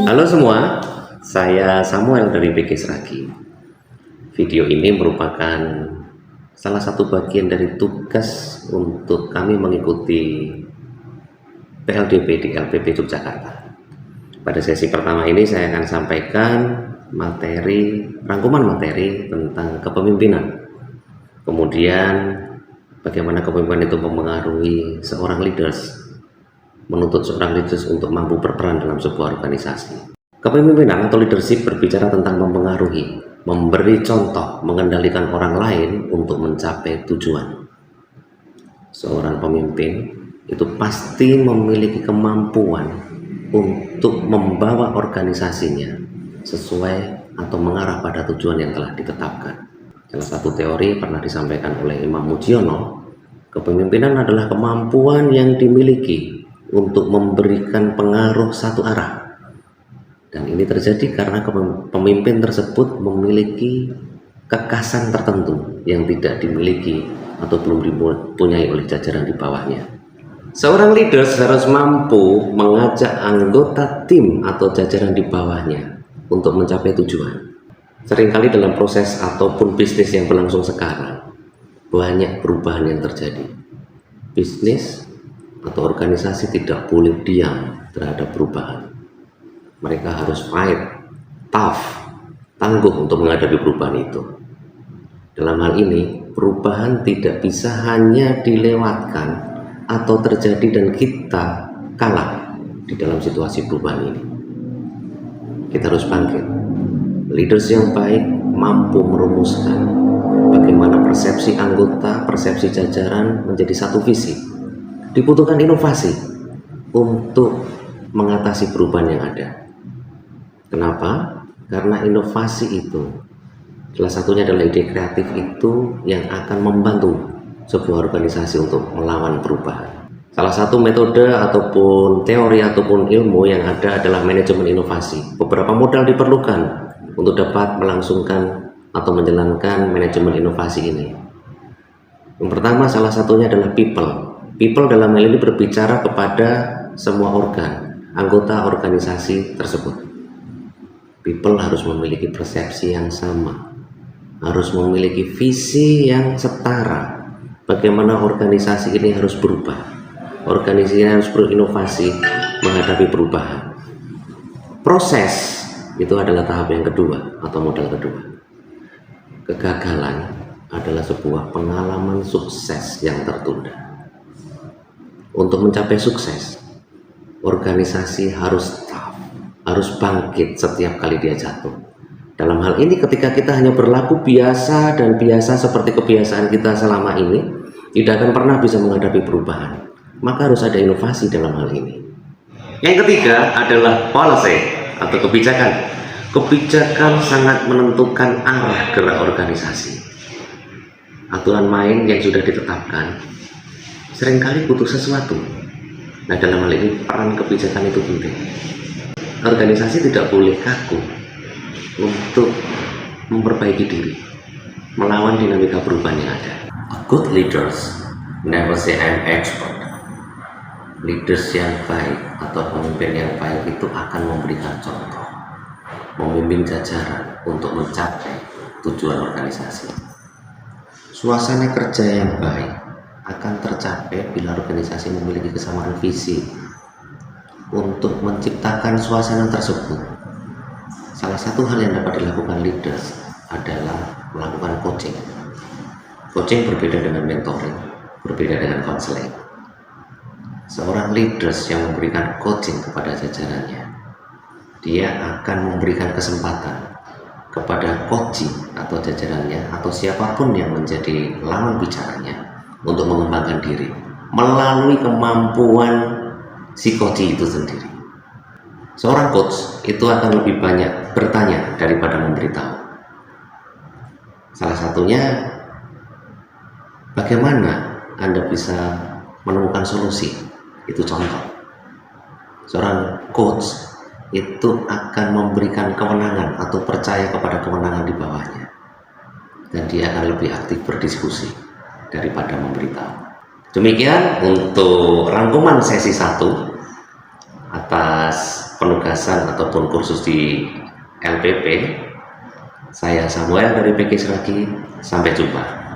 Halo semua, saya Samuel dari PG Seragi. Video ini merupakan salah satu bagian dari tugas untuk kami mengikuti PLDP di LPP Yogyakarta. Pada sesi pertama ini saya akan sampaikan rangkuman materi tentang kepemimpinan. Kemudian bagaimana kepemimpinan itu mempengaruhi seorang leaders, menuntut seorang leaders untuk mampu berperan dalam sebuah organisasi. Kepemimpinan atau leadership berbicara tentang mempengaruhi, memberi contoh, mengendalikan orang lain untuk mencapai tujuan. Seorang pemimpin itu pasti memiliki kemampuan untuk membawa organisasinya sesuai atau mengarah pada tujuan yang telah ditetapkan. Salah satu teori pernah disampaikan oleh Imam Mujiono, kepemimpinan adalah kemampuan yang dimiliki untuk memberikan pengaruh satu arah, dan ini terjadi karena pemimpin tersebut memiliki kekasan tertentu yang tidak dimiliki atau belum dipunyai oleh jajaran di bawahnya. Seorang leader harus mampu mengajak anggota tim atau jajaran di bawahnya untuk mencapai tujuan. Seringkali dalam proses ataupun bisnis yang berlangsung sekarang, banyak perubahan yang terjadi. Bisnis atau organisasi tidak boleh diam terhadap perubahan. Mereka harus fight, tough, tangguh untuk menghadapi perubahan itu. Dalam hal ini, perubahan tidak bisa hanya dilewatkan atau terjadi dan kita kalah di dalam situasi perubahan ini. Kita harus bangkit. Leaders yang baik mampu merumuskan bagaimana persepsi anggota, persepsi jajaran menjadi satu visi. Dibutuhkan inovasi untuk mengatasi perubahan yang ada. Kenapa? Karena inovasi itu, salah satunya adalah ide kreatif itu yang akan membantu sebuah organisasi untuk melawan perubahan. Salah satu metode ataupun teori ataupun ilmu yang ada adalah manajemen inovasi. Beberapa modal diperlukan untuk dapat melangsungkan atau menjalankan manajemen inovasi ini. Yang pertama, salah satunya adalah people. People dalam hal ini berbicara kepada semua organ, anggota organisasi tersebut. People harus memiliki persepsi yang sama, harus memiliki visi yang setara. Bagaimana organisasi ini harus berubah, organisasi ini harus berinovasi menghadapi perubahan. Proses itu adalah tahap yang kedua atau modal kedua. Kegagalan adalah sebuah pengalaman sukses yang tertunda. Untuk mencapai sukses, organisasi harus tough, harus bangkit setiap kali dia jatuh. Dalam hal ini, ketika kita hanya berlaku biasa dan biasa seperti kebiasaan kita selama ini, tidak akan pernah bisa menghadapi perubahan. Maka harus ada inovasi dalam hal ini. Yang ketiga adalah policy atau kebijakan. Kebijakan sangat menentukan arah gerak organisasi. Aturan main yang sudah ditetapkan seringkali butuh sesuatu. Nah, dalam hal ini peran kebijakan itu penting. Organisasi tidak boleh kaku untuk memperbaiki diri, melawan dinamika perubahan yang ada. A good leaders never say I'm expert. Leaders yang baik atau pemimpin yang baik itu akan memberikan contoh, memimpin jajaran untuk mencapai tujuan organisasi. Suasana kerja yang baik akan tercapai bila organisasi memiliki kesamaan visi. Untuk menciptakan suasana tersebut, salah satu hal yang dapat dilakukan leaders adalah melakukan coaching. Coaching berbeda dengan mentoring, berbeda dengan counseling. Seorang leaders yang memberikan coaching kepada jajarannya, dia akan memberikan kesempatan kepada coaching atau jajarannya atau siapapun yang menjadi lawan bicaranya untuk mengembangkan diri melalui kemampuan si coach itu sendiri. Seorang coach itu akan lebih banyak bertanya daripada memberitahu. Salah satunya, bagaimana Anda bisa menemukan solusi? Itu contoh. Seorang coach itu akan memberikan kewenangan atau percaya kepada kewenangan di bawahnya, dan dia akan lebih aktif berdiskusi daripada memberitahu. Demikian untuk rangkuman sesi 1 atas penugasan penugasan ataupun kursus di LPP. Saya Samuel dari PK Seraki, sampai jumpa.